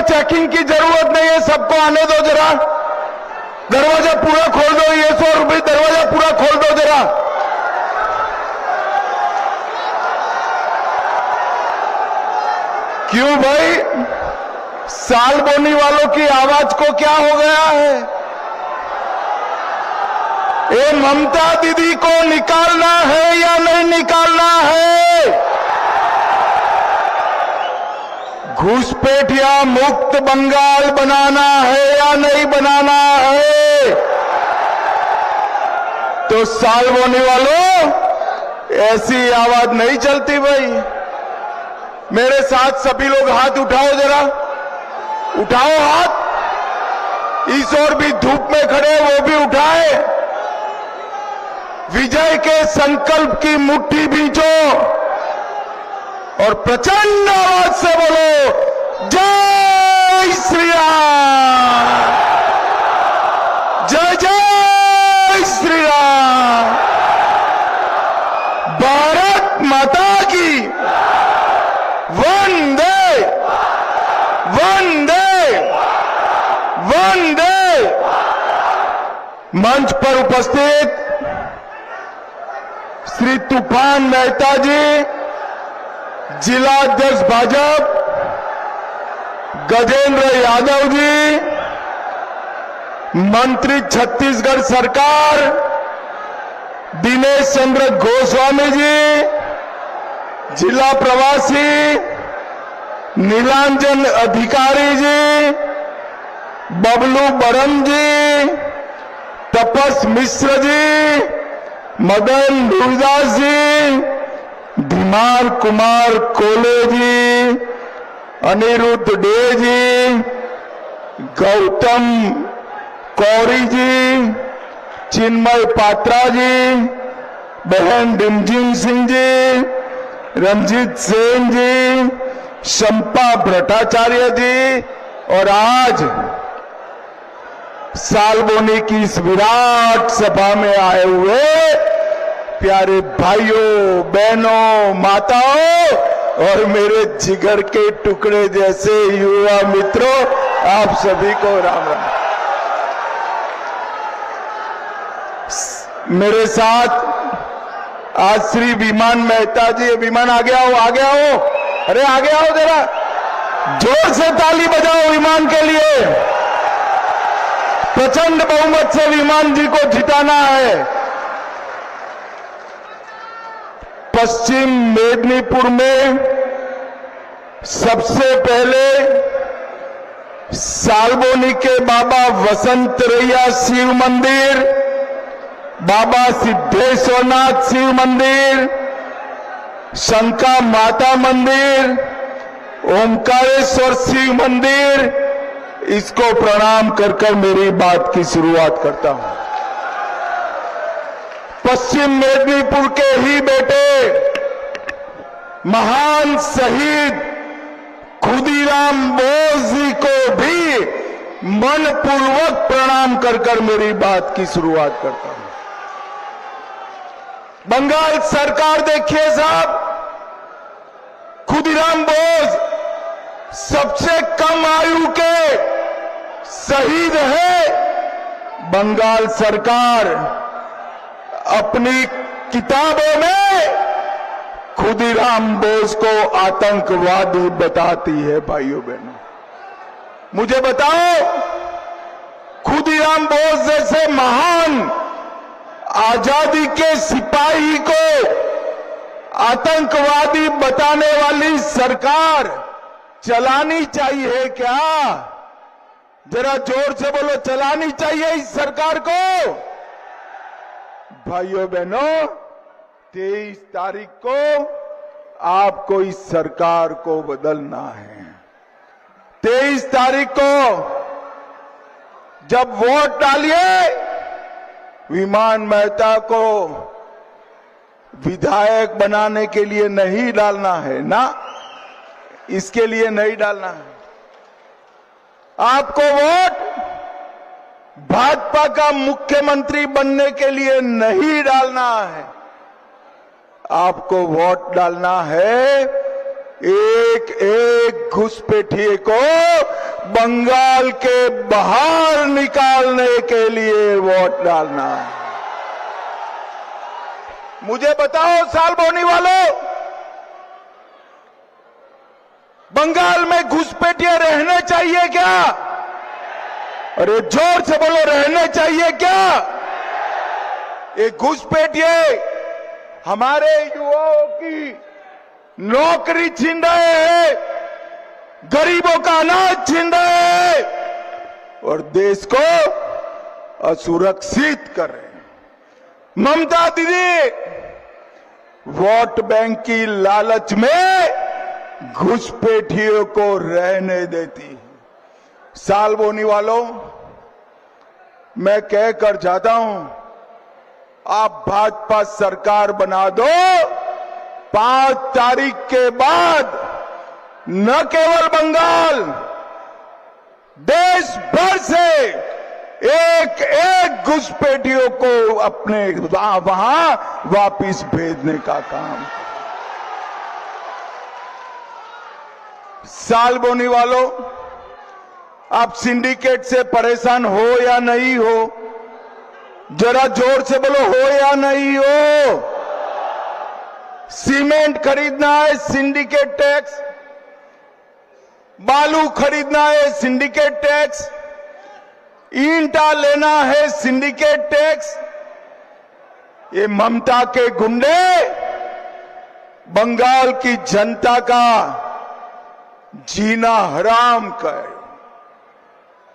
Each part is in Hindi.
चेकिंग की जरूरत नहीं है, सबको आने दो जरा। दरवाजा पूरा खोल दो, ये 100 रुपये दरवाजा पूरा खोल दो जरा। क्यों भाई, साल बोनी वालों की आवाज को क्या हो गया है? ये ममता दीदी को निकालना है या नहीं निकालना है? घुसपैठिया मुक्त बंगाल बनाना है या नहीं बनाना है? तो साल बोनी वालों, ऐसी आवाज नहीं चलती भाई। मेरे साथ सभी लोग हाथ उठाओ जरा, उठाओ हाथ। इस ओर भी धूप में खड़े वो भी उठाए। विजय के संकल्प की मुट्ठी बींचो और प्रचंड आवाज से बोलो, जय श्री राम, जय जय श्री राम, भारत माता की वंदे वंदे वंदे। मंच पर उपस्थित श्री तूफान मेहता जी, जिला अध्यक्ष भाजपा, गजेंद्र यादव जी, मंत्री छत्तीसगढ़ सरकार दिनेश चंद्र गोस्वामी जी, जिला प्रवासी नीलांजन अधिकारी जी, बबलू बरम जी, तपस मिश्र जी, मदन दुर्दास जी, धीमान कुमार कोले जी, अनिरुद्ध डे जी, गौतम कौरी जी, चिन्मय पात्रा जी, बहन डिमजिम सिंह जी, रंजीत सेन जी, शंपा भट्टाचार्य जी, और आज सालबोनी की इस विराट सभा में आए हुए प्यारे भाइयों बहनों माताओं और मेरे जिगर के टुकड़े जैसे युवा मित्रों, आप सभी को राम राम। मेरे साथ आज श्री विमान मेहता जी, विमान आगे आओ, आगे आओ, अरे आगे आओ जरा, जोर से ताली बजाओ विमान के लिए। प्रचंड बहुमत से विमान जी को जिताना है। पश्चिम मेदिनीपुर में सबसे पहले सालबोनी के बाबा वसंतरैया शिव मंदिर, बाबा सिद्धेश्वरनाथ शिव मंदिर, शंका माता मंदिर, ओमकारेश्वर शिव मंदिर, इसको प्रणाम कर मेरी बात की शुरुआत करता हूं। पश्चिम मेदिनीपुर के ही बेटे महान शहीद खुदीराम बोस जी को भी मनपूर्वक प्रणाम कर मेरी बात की शुरुआत करता हूं। बंगाल सरकार देखिए साहब, खुदीराम बोस सबसे कम आयु के शहीद है। बंगाल सरकार अपनी किताबों में खुदीराम बोस को आतंकवादी बताती है। भाइयों बहनों, मुझे बताओ, खुदीराम बोस जैसे महान आजादी के सिपाही को आतंकवादी बताने वाली सरकार चलानी चाहिए क्या? जरा जोर से बोलो, चलानी चाहिए इस सरकार को? भाइयों बहनों, 23 तारीख को आपको इस सरकार को बदलना है। 23 तारीख को जब वोट डालिए, विमान मेहता को विधायक बनाने के लिए नहीं डालना है ना, इसके लिए नहीं डालना है। आपको वोट भाजपा का मुख्यमंत्री बनने के लिए नहीं डालना है। आपको वोट डालना है एक एक घुसपैठिए को बंगाल के बाहर निकालने के लिए वोट डालना। मुझे बताओ सालबोनी वालों, बंगाल में घुसपैठिए रहने चाहिए क्या? अरे जोर से बोलो, रहने चाहिए क्या? ये घुसपैठिए हमारे युवाओं की नौकरी छीन रहे हैं, गरीबों का अनाज छीन रहे हैं और देश को असुरक्षित कर रहे हैं। ममता दीदी वोट बैंक की लालच में घुसपैठियों को रहने देती है। सालबोनी वालों, मैं कहकर जाता हूं, आप भाजपा सरकार बना दो, 5 तारीख के बाद न केवल बंगाल, देश भर से एक एक घुसपैठियों को अपने वहां वापिस भेजने का काम। सालबोनी वालों, आप सिंडिकेट से परेशान हो या नहीं हो? जरा जोर से बोलो, हो या नहीं हो? सीमेंट खरीदना है, सिंडिकेट टैक्स। बालू खरीदना है, सिंडिकेट टैक्स। ईंटा लेना है, सिंडिकेट टैक्स। ये ममता के गुंडे बंगाल की जनता का जीना हराम कर।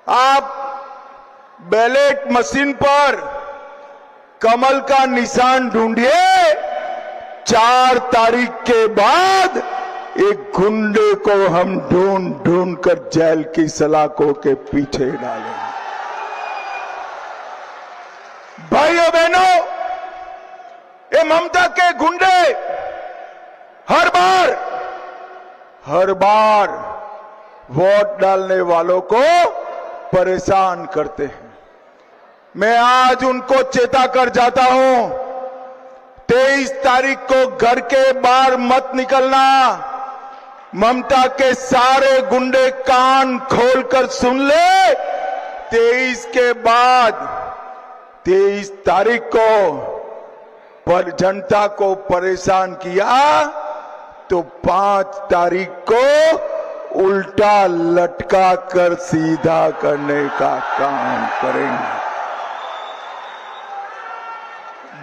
आप बैलेट मशीन पर कमल का निशान ढूंढिए, 4 तारीख के बाद एक गुंडे को हम ढूंढ ढूंढ कर जेल की सलाखों के पीछे डालेंगे। भाइयों बहनों, ये ममता के गुंडे हर बार वोट डालने वालों को परेशान करते हैं। मैं आज उनको चेता कर जाता हूं, 23 तारीख को घर के बाहर मत निकलना। ममता के सारे गुंडे कान खोलकर सुन ले, 23 के बाद 23 तारीख को पर जनता को परेशान किया तो 5 तारीख को उल्टा लटका कर सीधा करने का काम करेंगे।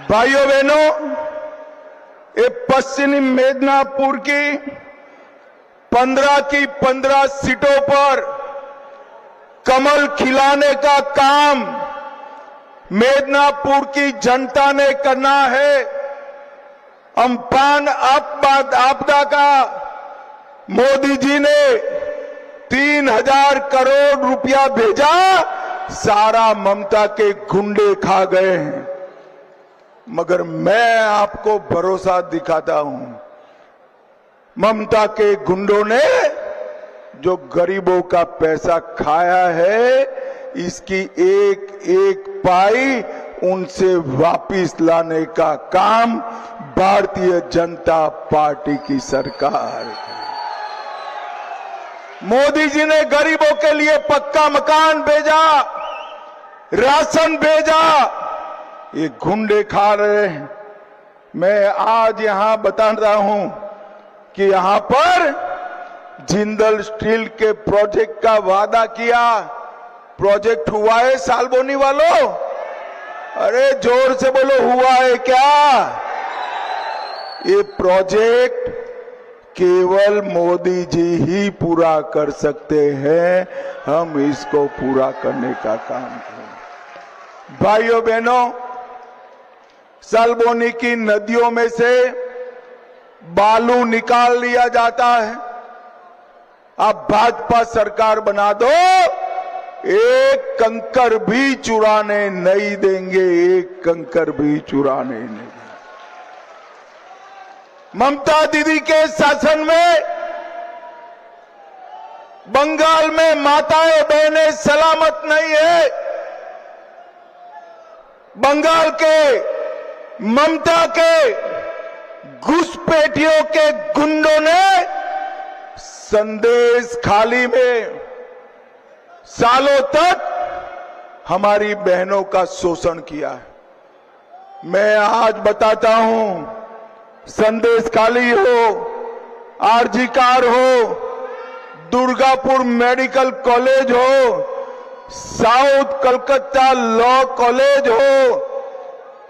भाइयों बहनों, ये पश्चिमी मिदनापुर की 15 की 15 सीटों पर कमल खिलाने का काम मिदनापुर की जनता ने करना है। अम्फान आपदा का मोदी जी ने 3000 करोड़ रुपया भेजा, सारा ममता के गुंडे खा गए हैं। मगर मैं आपको भरोसा दिखाता हूं, ममता के गुंडों ने जो गरीबों का पैसा खाया है, इसकी एक एक पाई उनसे वापिस लाने का काम भारतीय जनता पार्टी की सरकार है। मोदी जी ने गरीबों के लिए पक्का मकान भेजा, राशन भेजा, ये गुंडे खा रहे हैं। मैं आज यहां बता रहा हूं कि यहां पर जिंदल स्टील के प्रोजेक्ट का वादा किया, प्रोजेक्ट हुआ है सालबोनी वालों? अरे जोर से बोलो, हुआ है क्या? ये प्रोजेक्ट केवल मोदी जी ही पूरा कर सकते हैं, हम इसको पूरा करने का काम करें। भाइयों बहनों, सालबोनी की नदियों में से बालू निकाल लिया जाता है। अब भाजपा सरकार बना दो, एक कंकर भी चुराने नहीं देंगे, एक कंकर भी चुराने नहीं देंगे। ममता दीदी के शासन में बंगाल में माताएं बहनें सलामत नहीं है। बंगाल के ममता के घुसपैठियों के गुंडों ने संदेश खाली में सालों तक हमारी बहनों का शोषण किया है। मैं आज बताता हूं, संदेश खाली हो, आरजी कार हो, दुर्गापुर मेडिकल कॉलेज हो, साउथ कलकत्ता लॉ कॉलेज हो,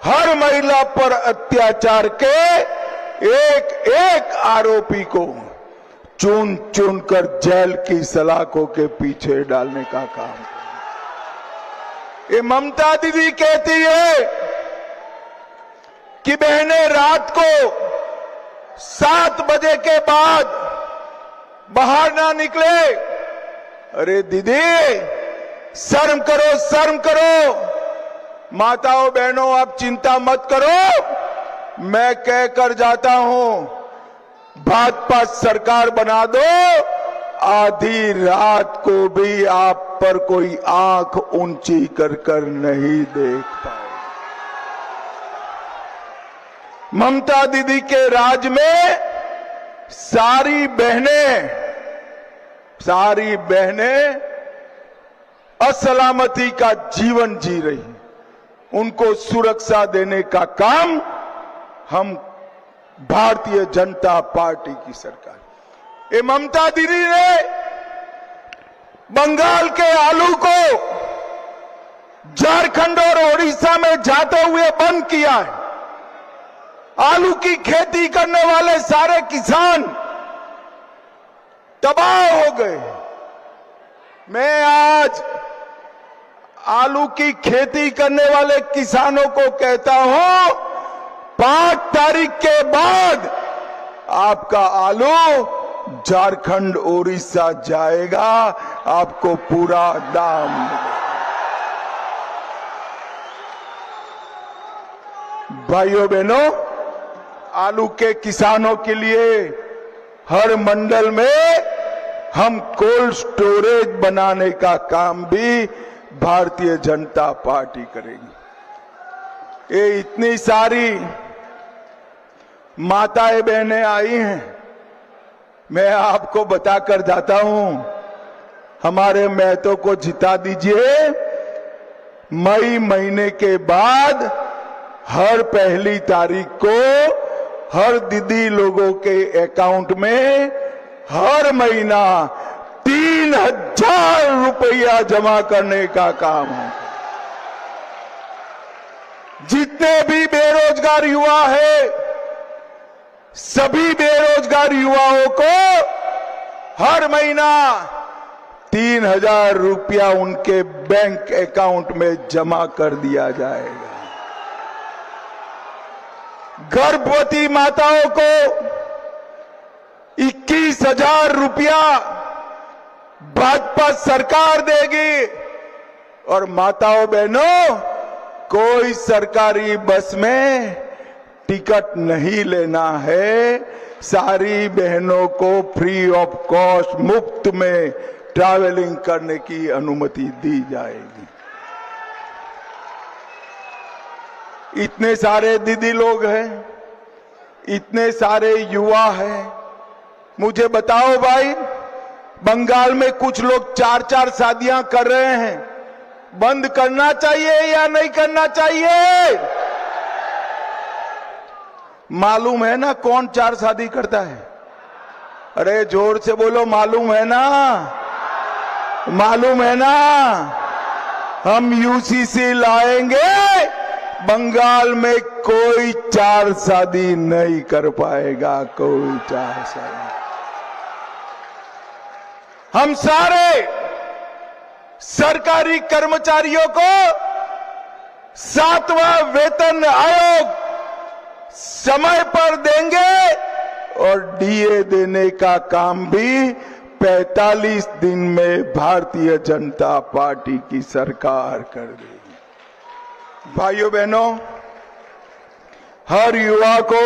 हर महिला पर अत्याचार के एक एक आरोपी को चुन चुन कर जेल की सलाखों के पीछे डालने का काम। ये ममता दीदी कहती है कि बहनें रात को 7 बजे के बाद बाहर ना निकले। अरे दीदी, शर्म करो, शर्म करो। माताओं बहनों, आप चिंता मत करो, मैं कहकर जाता हूं, भाजपा सरकार बना दो, आधी रात को भी आप पर कोई आंख ऊंची कर कर नहीं देख पाए। ममता दीदी के राज में सारी बहनें असलामती का जीवन जी रही। उनको सुरक्षा देने का काम हम भारतीय जनता पार्टी की सरकार। ये ममता दीदी ने बंगाल के आलू को झारखंड और ओडिशा में जाते हुए बंद किया है। आलू की खेती करने वाले सारे किसान तबाह हो गए। मैं आज आलू की खेती करने वाले किसानों को कहता हूं, 5 तारीख के बाद आपका आलू झारखंड ओडिशा जाएगा, आपको पूरा दाम मिलेगा। भाइयों बहनों, आलू के किसानों के लिए हर मंडल में हम कोल्ड स्टोरेज बनाने का काम भी भारतीय जनता पार्टी करेगी। ये इतनी सारी माताएं बहनें आई हैं, मैं आपको बताकर जाता हूं, हमारे महतो को जिता दीजिए। मई महीने के बाद हर पहली तारीख को हर दीदी लोगों के अकाउंट में हर महीना 3000 रुपया जमा करने का काम है। जितने भी बेरोजगार युवा है, सभी बेरोजगार युवाओं को हर महीना 3000 रुपया उनके बैंक अकाउंट में जमा कर दिया जाएगा। गर्भवती माताओं को 21,000 रुपया भाजपा सरकार देगी। और माताओं बहनों, कोई सरकारी बस में टिकट नहीं लेना है, सारी बहनों को फ्री ऑफ कॉस्ट मुफ्त में ट्रैवलिंग करने की अनुमति दी जाएगी। इतने सारे दीदी लोग हैं, इतने सारे युवा हैं, मुझे बताओ भाई, बंगाल में कुछ लोग 4-4 शादियां कर रहे हैं, बंद करना चाहिए या नहीं करना चाहिए? मालूम है ना कौन 4 शादी करता है? अरे जोर से बोलो, मालूम है ना? मालूम है ना? हम यूसीसी लाएंगे, बंगाल में कोई 4 शादी नहीं कर पाएगा, कोई 4 शादी। हम सारे सरकारी कर्मचारियों को 7वां वेतन आयोग समय पर देंगे और डीए देने का काम भी 45 दिन में भारतीय जनता पार्टी की सरकार कर देगी। भाइयों बहनों, हर युवा को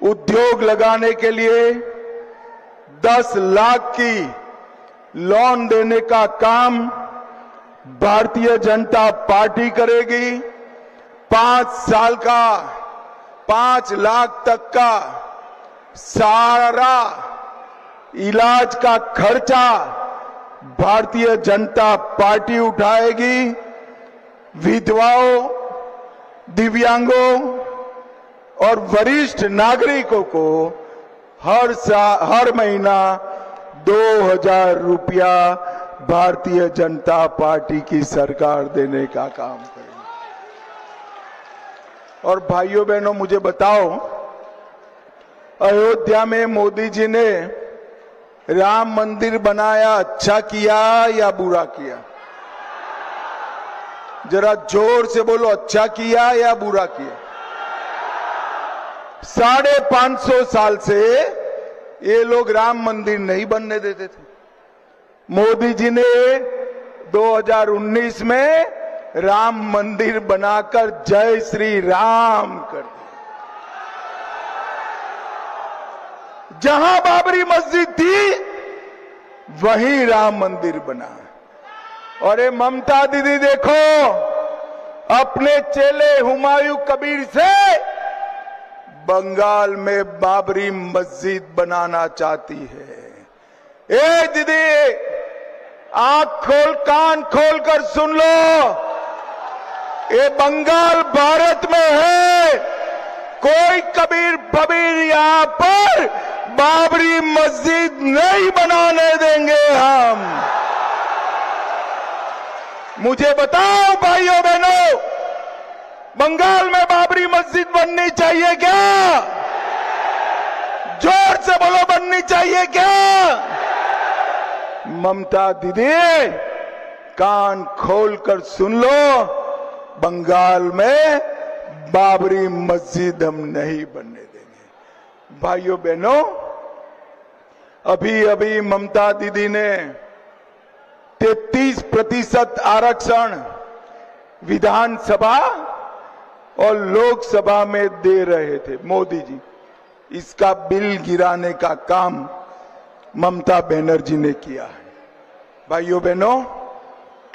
उद्योग लगाने के लिए 10 लाख की लोन देने का काम भारतीय जनता पार्टी करेगी। 5 साल का 5 लाख तक का सारा इलाज का खर्चा भारतीय जनता पार्टी उठाएगी। विधवाओं, दिव्यांगों और वरिष्ठ नागरिकों को हर महीना 2000 रुपया भारतीय जनता पार्टी की सरकार देने का काम करेगी। और भाइयों बहनों, मुझे बताओ, अयोध्या में मोदी जी ने राम मंदिर बनाया, अच्छा किया या बुरा किया? जरा जोर से बोलो, अच्छा किया या बुरा किया? 550 साल से ये लोग राम मंदिर नहीं बनने देते थे। मोदी जी ने 2019 में राम मंदिर बनाकर जय श्री राम कर दिया। जहां बाबरी मस्जिद थी वहीं राम मंदिर बना। और ये ममता दीदी देखो, अपने चेले हुमायूं कबीर से बंगाल में बाबरी मस्जिद बनाना चाहती है। ए दीदी, आंख खोल, कान खोल कर सुन लो, ये बंगाल भारत में है। कोई कबीर फबीर यहां पर बाबरी मस्जिद नहीं बनाने देंगे हम। मुझे बताओ भाइयों बहनों, बंगाल में बाबरी मस्जिद बननी चाहिए क्या? जोर से बोलो, बननी चाहिए क्या? ममता दीदी, कान खोलकर सुन लो, बंगाल में बाबरी मस्जिद हम नहीं बनने देंगे। भाइयों बहनों, अभी अभी ममता दीदी ने 33% आरक्षण विधानसभा और लोकसभा में दे रहे थे मोदी जी। इसका बिल गिराने का काम ममता बनर्जी ने किया है। भाइयों बहनों,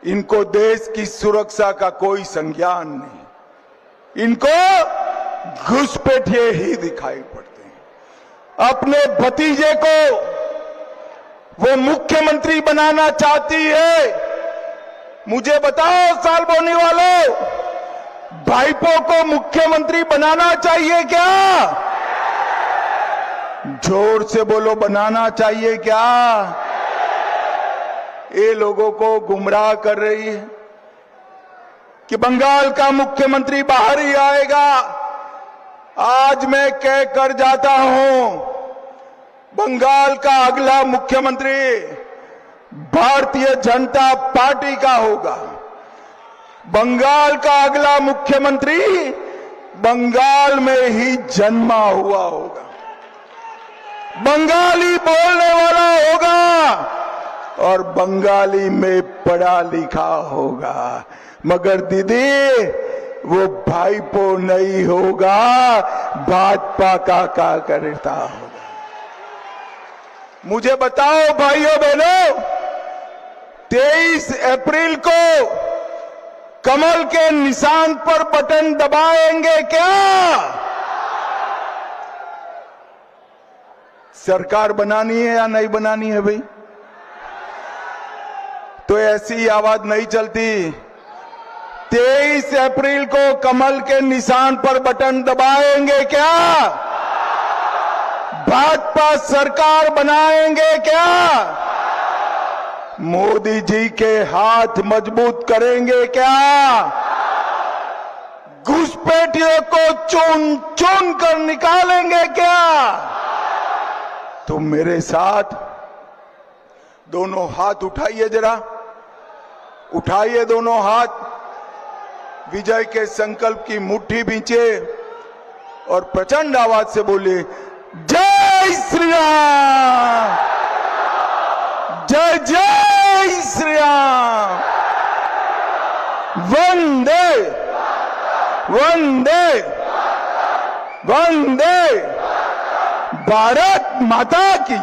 इनको देश की सुरक्षा का कोई संज्ञान नहीं। इनको घुसपैठिए ही दिखाई पड़ते हैं। अपने भतीजे को वो मुख्यमंत्री बनाना चाहती है। मुझे बताओ साल बोने वालों, भाईपो को मुख्यमंत्री बनाना चाहिए क्या? जोर से बोलो, बनाना चाहिए क्या? ये लोगों को गुमराह कर रही है कि बंगाल का मुख्यमंत्री बाहर ही आएगा। आज मैं कह कर जाता हूं, बंगाल का अगला मुख्यमंत्री भारतीय जनता पार्टी का होगा। बंगाल का अगला मुख्यमंत्री बंगाल में ही जन्मा हुआ होगा, बंगाली बोलने वाला होगा और बंगाली में पढ़ा लिखा होगा। मगर दीदी, वो भाईपो नहीं होगा, भाजपा का कार्यकर्ता होगा। मुझे बताओ भाइयों बहनों, 23 अप्रैल को कमल के निशान पर बटन दबाएंगे क्या? सरकार बनानी है या नहीं बनानी है भाई? तो ऐसी आवाज नहीं चलती। 23 अप्रैल को कमल के निशान पर बटन दबाएंगे क्या? भाजपा सरकार बनाएंगे क्या? मोदी जी के हाथ मजबूत करेंगे क्या? घुसपैठियों को चुन चुन कर निकालेंगे क्या? तो मेरे साथ दोनों हाथ उठाइए, जरा उठाइए दोनों हाथ, विजय के संकल्प की मुट्ठी बींचे और प्रचंड आवाज से बोले, जय श्री राम, जय जय श्री राम, वंदे वंदे वंदे भारत माता की।